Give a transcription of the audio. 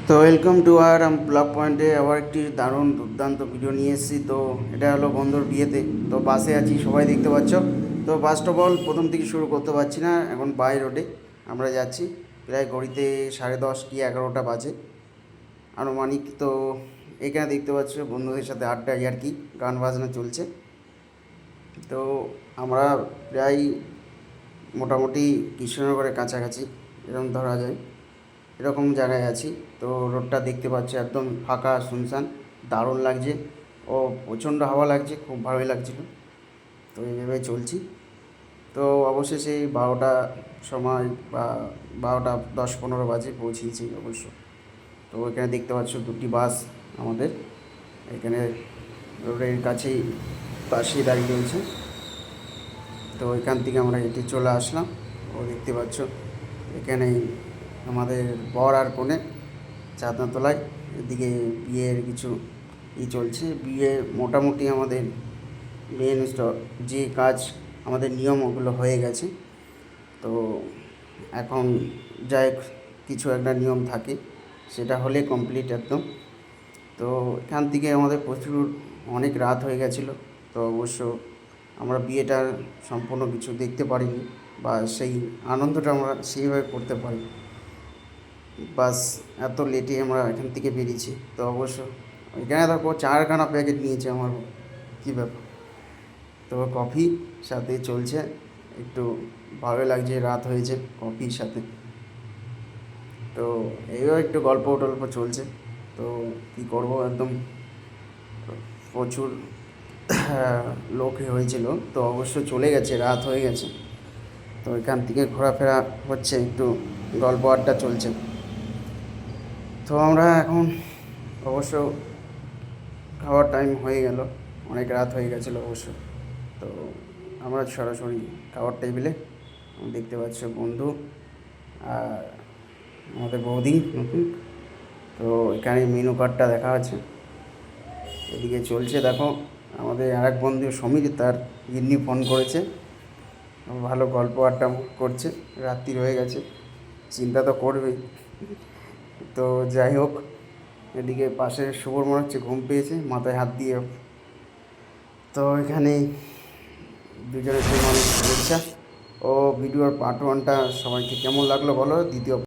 তো welcome to R blog পয়েন্টে আবার একটি দারুণ দুর্দান্ত ভিডিও নিয়ে এসেছি। তো এটা হলো বন্ধুর বিয়েতে। তো বাসে আছি, সবাই দেখতে পাচ্ছ। তো ফার্স্ট অফ অল প্রথম থেকে শুরু করতে পারছি না, এখন বাই রোডে আমরা যাচ্ছি। প্রায় ঘড়িতে 10:30 কি 11টা বাজে আনুমানিক। তো এখানে দেখতে পাচ্ছ বন্ধুদের সাথে আড্ডা আর কি, গান বাজনা চলছে। তো আমরা প্রায় মোটামুটি কৃষ্ণনগরের কাছাকাছি এরকম ধরা যায়, এরকম জায়গায় আছি। তো রোডটা দেখতে পাচ্ছি একদম ফাঁকা শুনশান, দারুণ লাগছে। ও প্রচণ্ড হাওয়া লাগছে, খুব ভালোই লাগছিল। তো এইভাবে চলছি। তো অবশেষে 12টা সময় বা 12:10-15 বাজে পৌঁছিয়েছি অবশ্য। তো এখানে দেখতে পাচ্ছ দুটি বাস আমাদের এখানে রোডের কাছেই পাশেই দাঁড়িয়ে রয়েছে। তো এখান থেকে আমরা হেঁটে চলে আসলাম। ও দেখতে পাচ্ছ এখানে আমাদের বর আর কনে চাঁদনাতলায়। এদিকে বিয়ের কিছু চলছে। বিয়ে মোটামুটি আমাদের মেন যে কাজ, আমাদের নিয়ম ওগুলো হয়ে গেছে। তো এখন যাই কিছু একটা নিয়ম থাকে, সেটা হলে কমপ্লিট একদম। তো এখান থেকে আমাদের প্রচুর অনেক রাত হয়ে গেছিলো। তো অবশ্য আমরা বিয়েটা সম্পূর্ণ কিছু দেখতে পারিনি, বা সেই আনন্দটা আমরা সেইভাবে করতে পারি। বাস এত লেটে আমরা এখান থেকে বেরিয়েছি। তো অবশ্য এখানে দেখো 4খানা প্যাকেট নিয়েছে আমার, কী ব্যাপার। তো কফি সাথে চলছে, একটু ভালো লাগছে, রাত হয়েছে কফির সাথে। তো এইভাবে একটু গল্প টল্প চলছে। তো কী করবো, একদম প্রচুর লোক হয়েছিল। তো অবশ্য চলে গেছে, রাত হয়ে গেছে। তো এখান থেকে ঘোরাফেরা হচ্ছে, একটু গল্প আড্ডা চলছে। তো আমরা এখন অবশ্য খাওয়ার টাইম হয়ে গেল, অনেক রাত হয়ে গেছিলো অবশ্য। তো আমরা সরাসরি খাওয়ার টেবিলে দেখতে পাচ্ছ বন্ধু আর আমাদের বৌদি নতুন। তো এখানে মেনু কার্ডটা দেখা আছে, এদিকে চলছে দেখো। আমাদের আরেক বন্ধু সমীর, তার গিন্নি ফোন করেছে, ভালো গল্প আড্ডা করছে। রাত্রি হয়ে গেছে, চিন্তা তো করবেই। তো যাই হোক, এদিকে পাশে শুভর মনে হচ্ছে ঘুম পেয়েছে, মাথায় হাত দিয়ে। তো এখানে দুজনের জন্য অনেক শুভেচ্ছা। ও ভিডিওর পার্ট 1টা সবাইকে কেমন লাগলো বলো, দ্বিতীয়